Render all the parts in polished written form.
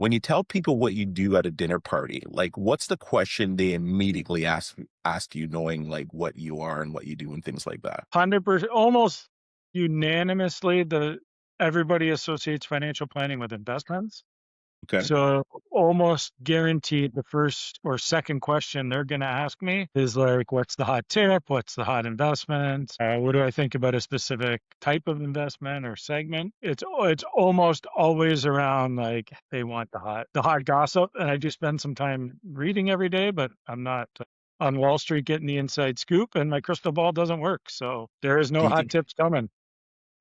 when you tell people what you do at a dinner party, like what's the question they immediately ask you, knowing like what you are and what you do and things like that? 100%, almost unanimously, everybody associates financial planning with investments. Okay. So almost guaranteed the first or second question they're going to ask me is like, what's the hot tip? What's the hot investment? What do I think about a specific type of investment or segment? It's almost always around like they want the hot gossip. And I do spend some time reading every day, but I'm not on Wall Street getting the inside scoop, and my crystal ball doesn't work. So there is Do no you hot think tips coming.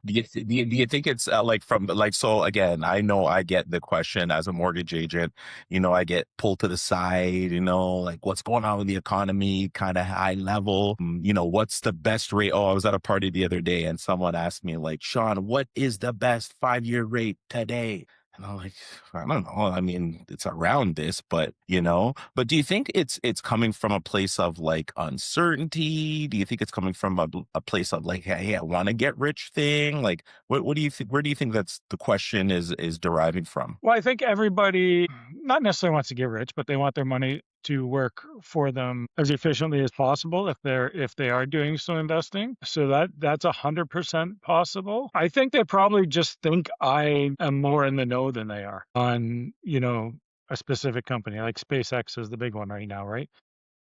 do you think it's like from like, so again, I know I get the question as a mortgage agent, I get pulled to the side, like what's going on with the economy, kind of high level. What's the best rate? Oh, I was at a party the other day and someone asked me like, Sean, what is the best 5-year rate today? And I'm like, I don't know. I mean, it's around this, but do you think it's coming from a place of like uncertainty? Do you think it's coming from a place of like, hey, I want to get rich thing? Like, what do you think? Where do you think that's the question is deriving from? Well, I think everybody not necessarily wants to get rich, but they want their money to work for them as efficiently as possible if they are doing some investing. So that's 100% possible. I think they probably just think I am more in the know than they are on, a specific company. Like SpaceX is the big one right now, right?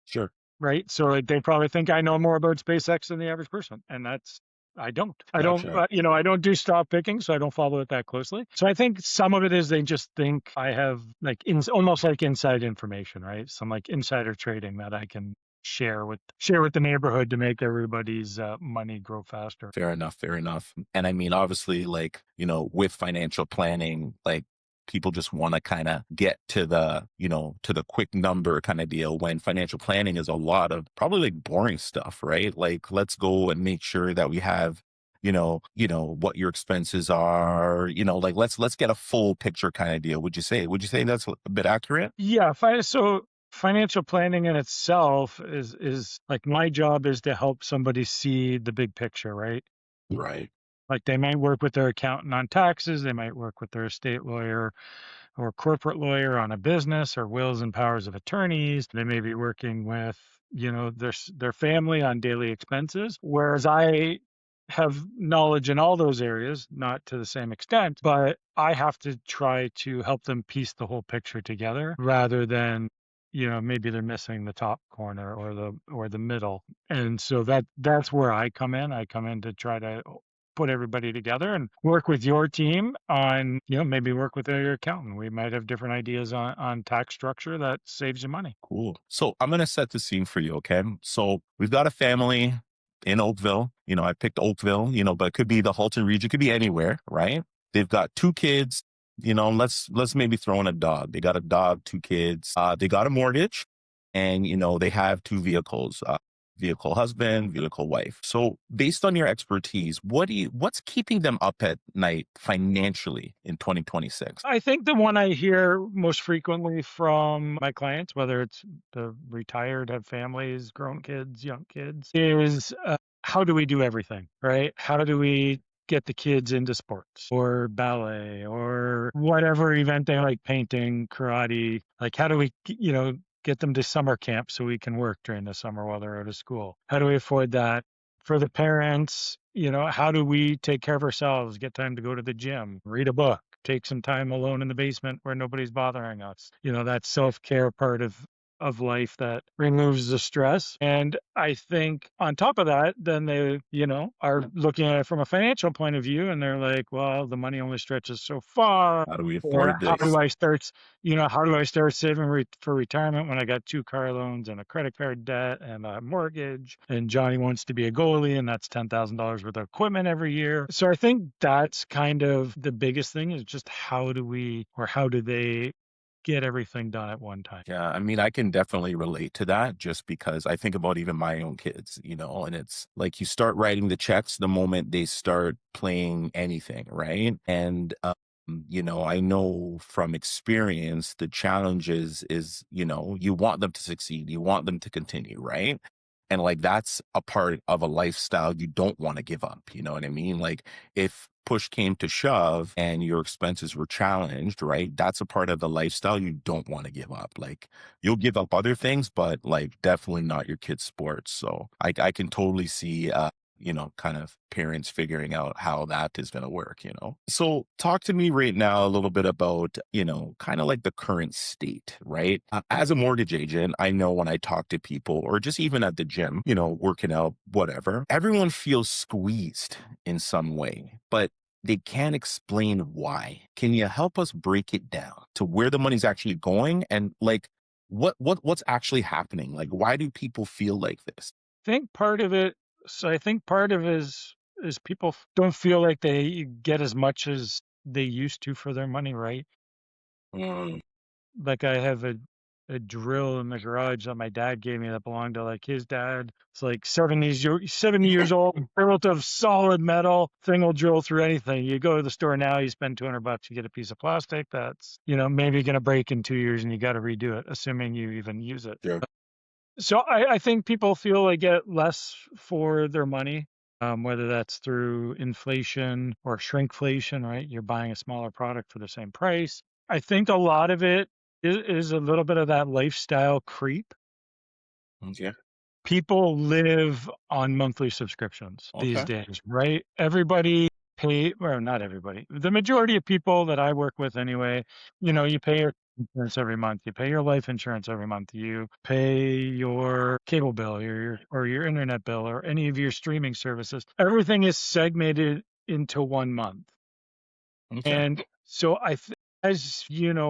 Sure. Right. So like they probably think I know more about SpaceX than the average person. And I don't. Gotcha. I don't do stock picking, so I don't follow it that closely. So I think some of it is they just think I have like almost like inside information, right? Some like insider trading that I can share with the neighborhood to make everybody's money grow faster. Fair enough. Fair enough. And I mean, obviously, like, with financial planning, like people just want to kind of get to the quick number kind of deal, when financial planning is a lot of probably like boring stuff, right? Like, let's go and make sure that we have, what your expenses are, like let's get a full picture kind of deal. Would you say that's a bit accurate? Yeah, so financial planning in itself is like my job is to help somebody see the big picture, right? Right. Like they might work with their accountant on taxes, they might work with their estate lawyer or corporate lawyer on a business or wills and powers of attorneys. They may be working with, their family on daily expenses. Whereas I have knowledge in all those areas, not to the same extent, but I have to try to help them piece the whole picture together rather than maybe they're missing the top corner or the middle. And so that's where I come in. I come in to try to put everybody together and work with your team on, maybe work with your accountant. We might have different ideas on tax structure that saves you money. Cool. So I'm going to set the scene for you. Okay. So we've got a family in Oakville. I picked Oakville, but it could be the Halton region, it could be anywhere, right? They've got 2 kids, let's maybe throw in a dog. They got a dog, 2 kids, they got a mortgage, and, they have 2 vehicles, vehicle husband, vehicle wife. So based on your expertise, what's keeping them up at night financially in 2026? I think the one I hear most frequently from my clients, whether it's the retired, have families, grown kids, young kids, is how do we do everything, right? How do we get the kids into sports or ballet or whatever event they like, painting, karate? Like, how do we, get them to summer camp so we can work during the summer while they're out of school? How do we afford that? For the parents, how do we take care of ourselves, get time to go to the gym, read a book, take some time alone in the basement where nobody's bothering us? That self-care part of life that removes the stress. And I think on top of that, then they, are looking at it from a financial point of view and they're like, well, the money only stretches so far. How do we Or afford this? how do I start saving for retirement when I got 2 car loans and a credit card debt and a mortgage? And Johnny wants to be a goalie, and that's $10,000 worth of equipment every year. So I think that's kind of the biggest thing is just how do they get everything done at one time? Yeah, I mean, I can definitely relate to that, just because I think about even my own kids, and it's like you start writing the checks the moment they start playing anything, right? And, I know from experience, the challenges is, you want them to succeed, you want them to continue, right? And like that's a part of a lifestyle you don't want to give up. You know what I mean? Like if push came to shove and your expenses were challenged, right? That's a part of the lifestyle you don't want to give up. Like you'll give up other things, but like definitely not your kids' sports. So I can totally see kind of parents figuring out how that is going to work. So talk to me right now a little bit about, kind of like the current state, right? As a mortgage agent, I know when I talk to people or just even at the gym, working out, whatever, everyone feels squeezed in some way, but they can't explain why. Can you help us break it down to where the money's actually going and like what's actually happening? Like why do people feel like this? Think part of it. So I think part of it is people don't feel like they get as much as they used to for their money, right? Mm, Like I have a drill in the garage that my dad gave me that belonged to like his dad. It's like 70 years old, built of solid metal. Thing will drill through anything. You go to the store now, you spend $200, you get a piece of plastic that's, maybe going to break in 2 years and you got to redo it, assuming you even use it. sure. So I think people feel they get less for their money, whether that's through inflation or shrinkflation, right? You're buying a smaller product for the same price. I think a lot of it is a little bit of that lifestyle creep. Okay. People live on monthly subscriptions these Okay. days, right? Everybody well, not everybody. The majority of people that I work with anyway, you pay your insurance every month, you pay your life insurance every month, you pay your cable bill, or your internet bill, or any of your streaming services. Everything is segmented into 1 month. Okay. And so as your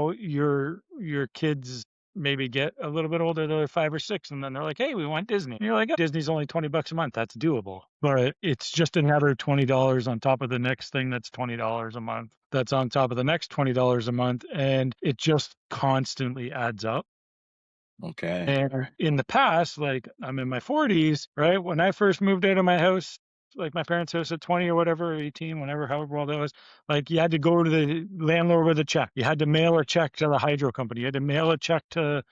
kids maybe get a little bit older, they're 5 or 6, and then they're like, "Hey, we want Disney." And you're like, "Oh, Disney's only $20 a month. That's doable." But it's just another $20 on top of the next thing that's $20 a month. That's on top of the next $20 a month, and it just constantly adds up. Okay. And in the past, like I'm in my 40s, right? When I first moved out of my house, like my parents' house at 20 or whatever, 18, whenever, however old I was, like you had to go to the landlord with a check. You had to mail a check to the hydro company. You had to mail a check to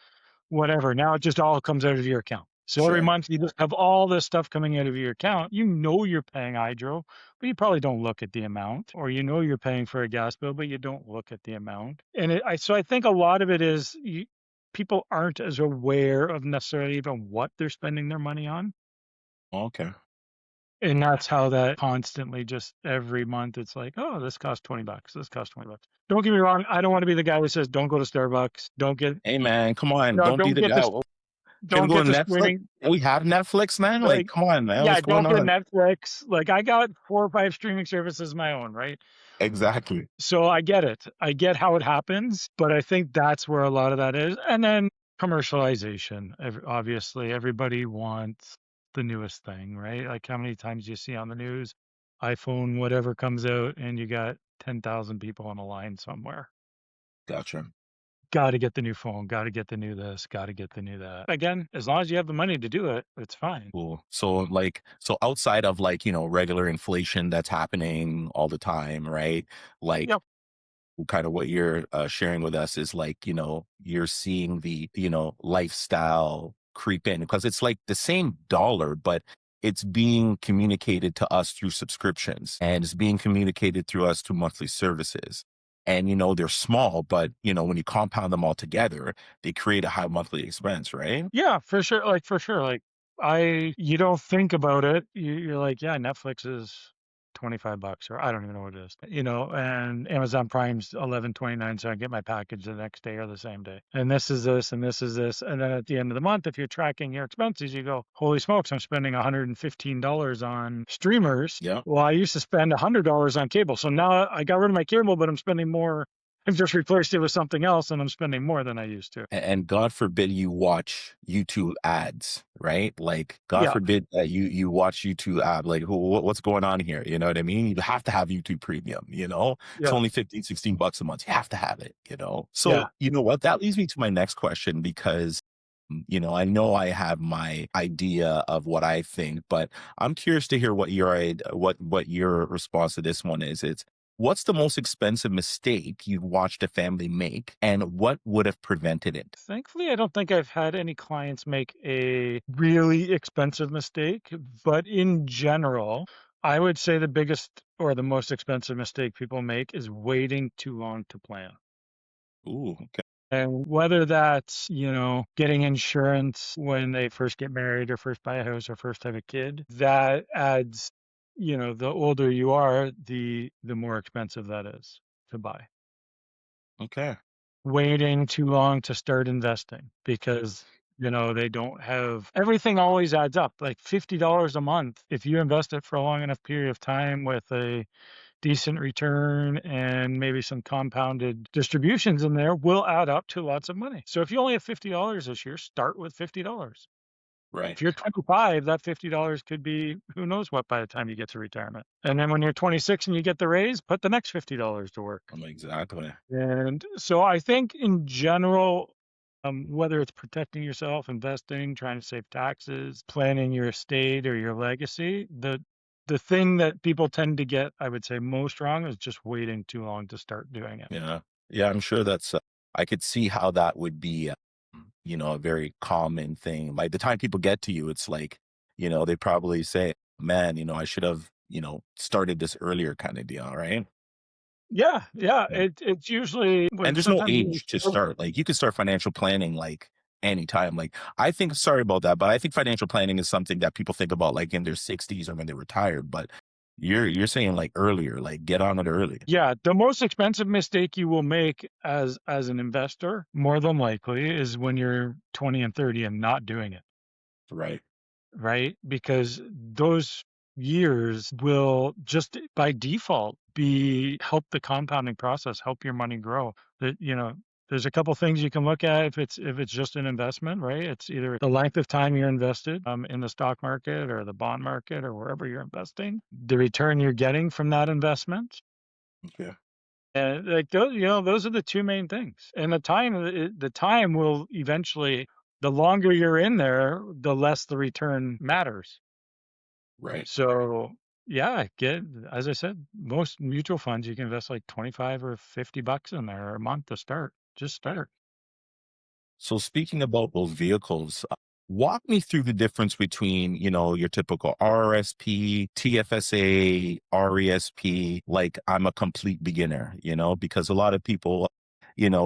whatever. Now it just all comes out of your account. So every Sure. month you just have all this stuff coming out of your account. You know you're paying hydro, but you probably don't look at the amount. Or you're paying for a gas bill, but you don't look at the amount. And so I think a lot of it is people aren't as aware of necessarily even what they're spending their money on. Okay. And that's how that constantly just every month it's like, oh, this costs $20. This costs $20. Don't get me wrong. I don't want to be the guy who says, don't go to Starbucks. Hey man, come on. No, Don't be don't the get guy. this, Oh, can we don't go get to the Netflix? streaming. We have Netflix, man. Like, Like, come on, man. yeah, What's going don't get on? Netflix. Like I got 4 or 5 streaming services of my own, right? Exactly. So I get it. I get how it happens, but I think that's where a lot of that is. And then commercialization. Obviously, everybody wants the newest thing, right? Like how many times you see on the news, iPhone, whatever comes out, and you got 10,000 people on a line somewhere. Gotcha. Got to get the new phone, got to get the new this, got to get the new that. Again, as long as you have the money to do it, it's fine. Cool. So outside of like, regular inflation that's happening all the time, right? Like Yep. kind of what you're sharing with us is like, you're seeing the, lifestyle creep in because it's like the same dollar, but it's being communicated to us through subscriptions and it's being communicated through us through monthly services. And, they're small, but, when you compound them all together, they create a high monthly expense, right? Yeah, for sure. Like for sure. Like you don't think about it. You're like, yeah, Netflix is $25, or I don't even know what it is, and Amazon Prime's 11.29, so I get my package the next day or the same day. And this is this, and this is this, and then at the end of the month, if you're tracking your expenses, you go, holy smokes, I'm spending $115 on streamers. Yeah. Well, I used to spend $100 on cable, so now I got rid of my cable, but I'm spending more. I've just replaced it with something else, and I'm spending more than I used to. And God forbid you watch YouTube ads, right? Like God Yeah. forbid that you watch YouTube ad, like what's going on here? You know what I mean? You have to have YouTube premium, it's Yeah. only 15, $16 a month. You have to have it. So Yeah. you know what? That leads me to my next question because I know I have my idea of what I think, but I'm curious to hear what your response to this one is. It's What's the most expensive mistake you've watched a family make, and what would have prevented it? Thankfully, I don't think I've had any clients make a really expensive mistake, but in general, I would say the biggest or the most expensive mistake people make is waiting too long to plan. Ooh, okay. And whether that's, getting insurance when they first get married or first buy a house or first have a kid, that adds, the older you are, the more expensive that is to buy. Okay. Waiting too long to start investing because they don't have everything always adds up like $50 a month if you invest it for a long enough period of time with a decent return and maybe some compounded distributions in there will add up to lots of money. So if you only have $50 this year, start with $50. Right. If you're 25, that $50 could be who knows what by the time you get to retirement. And then when you're 26 and you get the raise, put the next $50 to work. Exactly. And so I think in general, whether it's protecting yourself, investing, trying to save taxes, planning your estate or your legacy, the thing that people tend to get, I would say, most wrong is just waiting too long to start doing it. Yeah. Yeah, I'm sure that's I could see how that would be a very common thing. By the time people get to you, it's like, they probably say, "Man, I should have, started this earlier," kind of deal, right? Yeah, yeah. Yeah. It's usually And when there's no sometimes age to start. Like you can start financial planning like anytime. Like I think sorry about that, but I think financial planning is something that people think about like in their 60s or when they're retired. But you're saying like earlier, like get on it early. yeah, the most expensive mistake you will make as an investor, more than likely, is when you're 20 and 30 and not doing it. Right. Right? Because those years will just by default be help the compounding process, help your money grow. That, there's a couple things you can look at if it's just an investment, right? It's either the length of time you're invested in the stock market or the bond market or wherever you're investing, the return you're getting from that investment. Yeah. And like those, those are the two main things. And the time will eventually, the longer you're in there, the less the return matters. Right. So yeah, as I said, most mutual funds you can invest like 25 or $50 in there a month to start. Just start. So speaking about those vehicles, walk me through the difference between, your typical RRSP, TFSA, RESP. Like I'm a complete beginner, because a lot of people,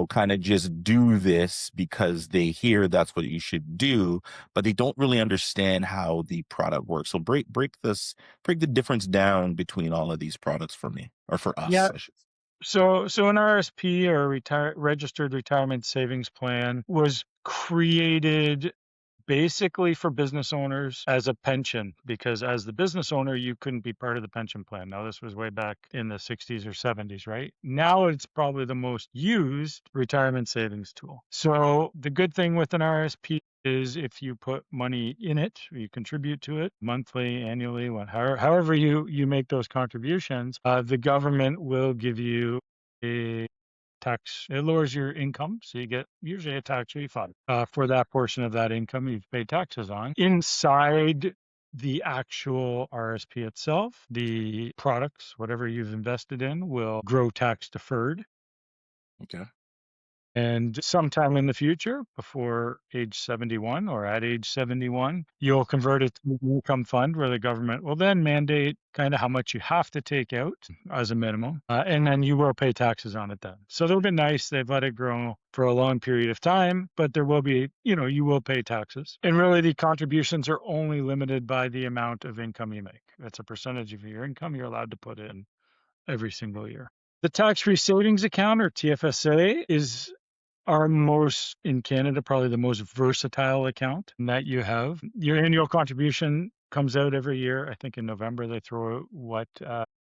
kind of just do this because they hear that's what you should do, but they don't really understand how the product works. So break the difference down between all of these products for me or for us, Yeah. I should say. So an RSP or registered retirement savings plan was created basically for business owners as a pension, because as the business owner, you couldn't be part of the pension plan. Now, this was way back in the 60s or 70s, right? Now it's probably the most used retirement savings tool. So the good thing with an RSP is if you put money in it, you contribute to it monthly, annually, however you make those contributions, the government will give you a it lowers your income, so you get usually a tax refund for that portion of that income you've paid taxes on. Inside the actual RSP itself, the products, whatever you've invested in, will grow tax deferred. Okay. And sometime in the future, before age 71 or at age 71, you'll convert it to an income fund where the government will then mandate kind of how much you have to take out as a minimum. And then you will pay taxes on it then. So they've been nice. They've let it grow for a long period of time, but there will be, you will pay taxes. And really, the contributions are only limited by the amount of income you make. It's a percentage of your income you're allowed to put in every single year. The tax-free savings account, or TFSA, is in Canada, probably the most versatile account that you have. Your annual contribution comes out every year. I think in November they throw out what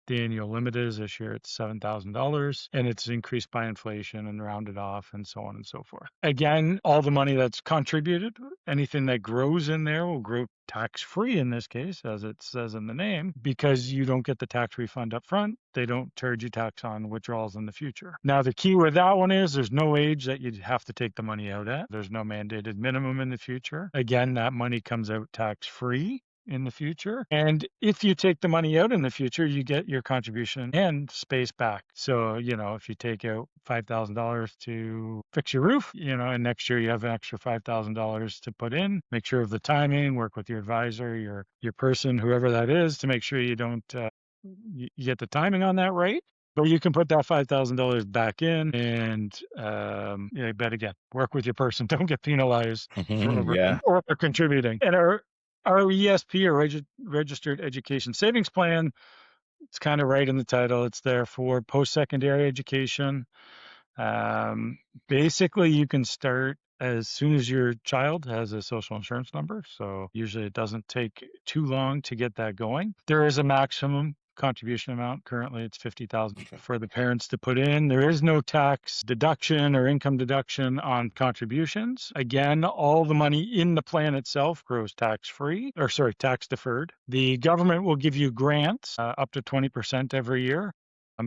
the annual limit is. This year it's $7,000 and it's increased by inflation and rounded off and so on and so forth. Again, all the money that's contributed, anything that grows in there will grow tax free in this case, as it says in the name, because you don't get the tax refund up front. They don't charge you tax on withdrawals in the future. Now, the key with that one is there's no age that you'd have to take the money out at. There's no mandated minimum in the future. Again, that money comes out tax free in the future. And if you take the money out in the future, you get your contribution and space back. So, if you take out $5,000 to fix your roof, and next year you have an extra $5,000 to put in, make sure of the timing, work with your advisor, your person, whoever that is, to make sure you don't, you get the timing on that right. But you can put that $5,000 back in and bet again. Work with your person. Don't get penalized for Yeah. or for contributing. And our RESP, or Registered Education Savings Plan, it's kind of right in the title. It's there for post-secondary education. Basically, you can start as soon as your child has a social insurance number. So usually it doesn't take too long to get that going. There is a maximum contribution amount. Currently, it's $50,000 for the parents to put in. There is no tax deduction or income deduction on contributions. Again, all the money in the plan itself grows tax deferred. The government will give you grants up to 20% every year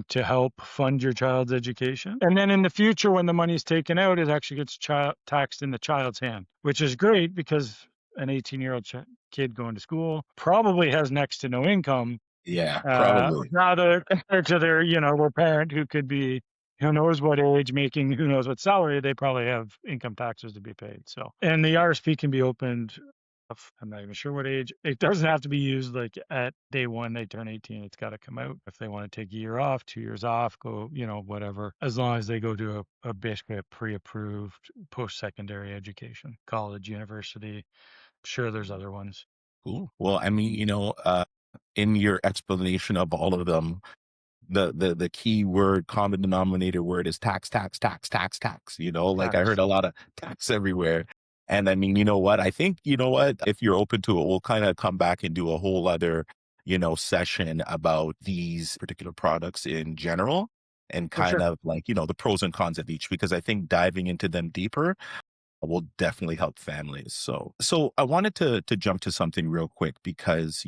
to help fund your child's education. And then in the future, when the money is taken out, it actually gets taxed in the child's hand, which is great because an 18-year-old kid going to school probably has next to no income. Yeah, probably. Rather compared to their parent who could be who knows what age, making who knows what salary, they probably have income taxes to be paid. So, and the RSP can be opened. I'm not even sure what age. It doesn't have to be used like at day one they turn 18. It's got to come out. If they want to take a year off, 2 years off, go, whatever, as long as they go to basically a pre-approved post-secondary education, college, university. Sure, there's other ones. Cool. Well, I mean, in your explanation of all of them, the key word, common denominator word is tax, tax, tax, tax, tax. Like I heard a lot of tax everywhere. And I mean, you know what? I think, if you're open to it, we'll kind of come back and do a whole other, session about these particular products in general and kind of like, the pros and cons of each, because I think diving into them deeper will definitely help families. So I wanted to jump to something real quick because,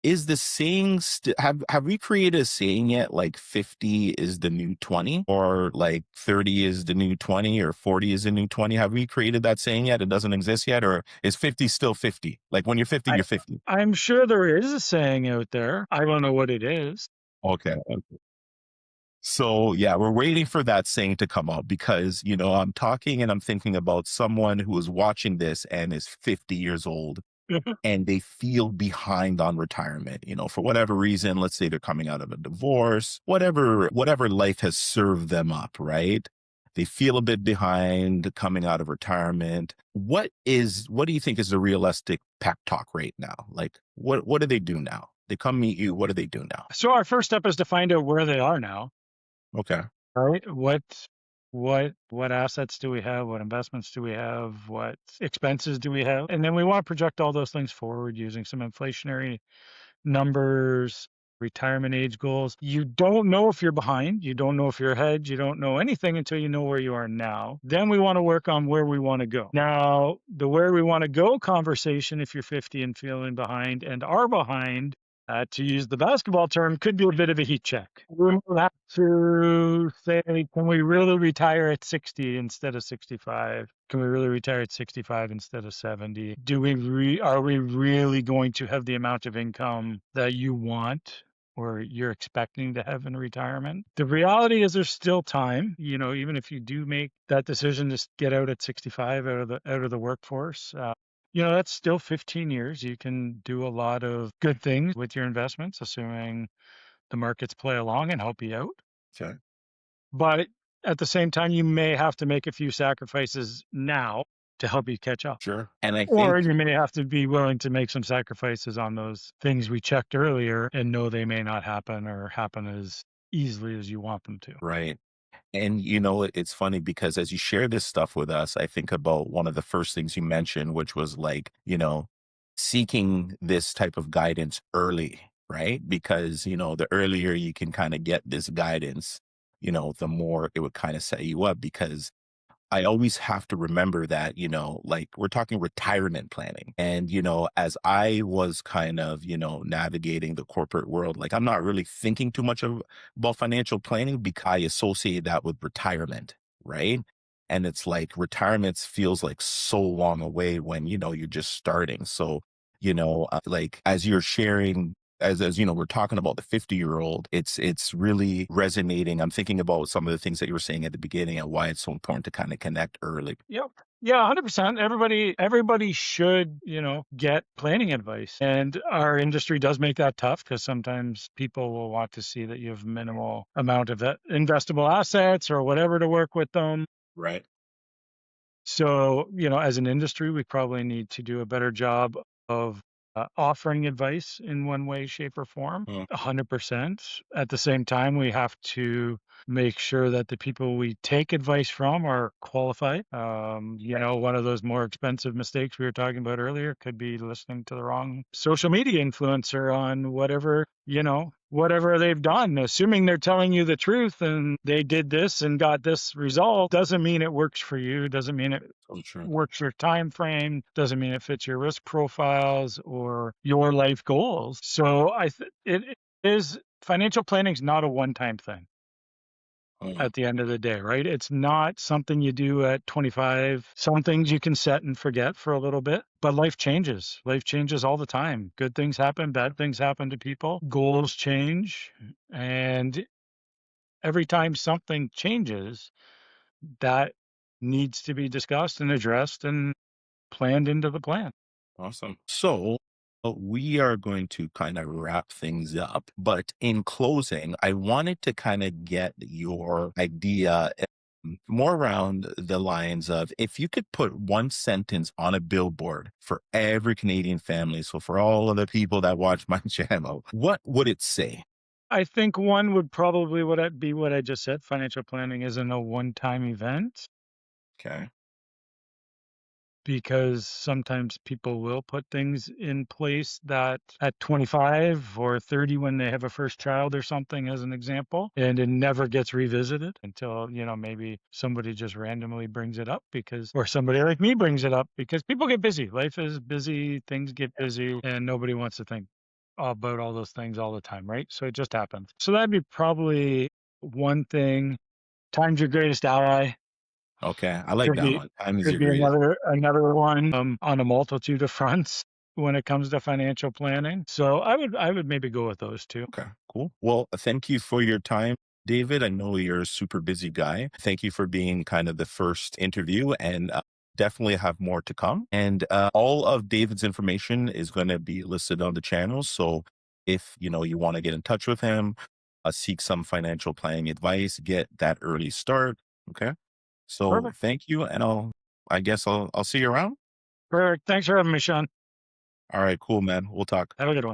is the saying have we created a saying yet, like 50 is the new 20, or like 30 is the new 20, or 40 is the new 20? Have we created that saying yet? It doesn't exist yet, or is 50 still 50? Like when you're 50, you're 50. I'm sure there is a saying out there. I don't know what it is. Okay. So yeah, we're waiting for that saying to come up because, I'm talking and I'm thinking about someone who is watching this and is 50 years old and they feel behind on retirement, for whatever reason. Let's say they're coming out of a divorce, whatever life has served them up, right? They feel a bit behind coming out of retirement. What do you think is the realistic pep talk right now? Like what do they do now? They come meet you. What do they do now? So our first step is to find out where they are now. Okay. Right. What assets do we have? What investments do we have? What expenses do we have? And then we want to project all those things forward using some inflationary numbers, retirement age goals. You don't know if you're behind. You don't know if you're ahead. You don't know anything until you know where you are now. Then we want to work on where we want to go. Now, the where we want to go conversation, if you're 50 and feeling behind and are behind, to use the basketball term, could be a bit of a heat check. We have to say, can we really retire at 60 instead of 65? Can we really retire at 65 instead of 70? Are we really going to have the amount of income that you want or you're expecting to have in retirement? The reality is there's still time, even if you do make that decision to get out at 65 out of the workforce. That's still 15 years. You can do a lot of good things with your investments, assuming the markets play along and help you out. Okay. But at the same time, you may have to make a few sacrifices now to help you catch up. Sure. And or you may have to be willing to make some sacrifices on those things we checked earlier and know they may not happen or happen as easily as you want them to. Right. And it's funny because as you share this stuff with us, I think about one of the first things you mentioned, which was like, seeking this type of guidance early, right? Because, the earlier you can kind of get this guidance, the more it would kind of set you up, because I always have to remember that, like we're talking retirement planning. And, as I was kind of, navigating the corporate world, like I'm not really thinking too much about financial planning because I associate that with retirement, right? And it's like retirement feels like so long away when, you're just starting. So, like as you're sharing, as you know, we're talking about the 50-year-old, it's really resonating. I'm thinking about some of the things that you were saying at the beginning and why it's so important to kind of connect early. Yep. Yeah, 100%. Everybody should, get planning advice. And our industry does make that tough because sometimes people will want to see that you have minimal amount of investable assets or whatever to work with them. Right. So, as an industry, we probably need to do a better job of offering advice in one way, shape, or form. Mm. 100%. At the same time, we have to make sure that the people we take advice from are qualified. One of those more expensive mistakes we were talking about earlier could be listening to the wrong social media influencer on whatever they've done, assuming they're telling you the truth and they did this and got this result doesn't mean it works for you, doesn't mean it So true. works your time frame, doesn't mean it fits your risk profiles or your life goals. So it is financial planning is not a one-time thing Mm. at the end of the day, right? It's not something you do at 25. Some things you can set and forget for a little bit, but life changes. Life changes all the time. Good things happen, bad things happen to people, goals change. And every time something changes, that needs to be discussed and addressed and planned into the plan. Awesome. So we are going to kind of wrap things up, but in closing, I wanted to kind of get your idea, more around the lines of, if you could put one sentence on a billboard for every Canadian family, so for all of the people that watch my channel, what would it say? I think one would probably be what I just said. Financial planning isn't a one-time event Okay. because sometimes people will put things in place that at 25 or 30 when they have a first child or something as an example, and it never gets revisited until, maybe somebody just randomly brings it up or somebody like me brings it up because people get busy. Life is busy, things get busy, and nobody wants to think about all those things all the time, right? So it just happens. So that'd be probably one thing. Time's your greatest ally. Okay. I like Could that be one. Time is could your be greatest. another one on a multitude of fronts when it comes to financial planning. So I would maybe go with those two. Okay, cool. Well, thank you for your time, David. I know you're a super busy guy. Thank you for being kind of the first interview, and definitely have more to come. And all of David's information is going to be listed on the channel. So if you want to get in touch with him, seek some financial planning advice, get that early start. Okay. So Perfect. thank you, and I guess I'll see you around. Perfect. Thanks for having me, Sean. All right, cool, man. We'll talk. Have a good one.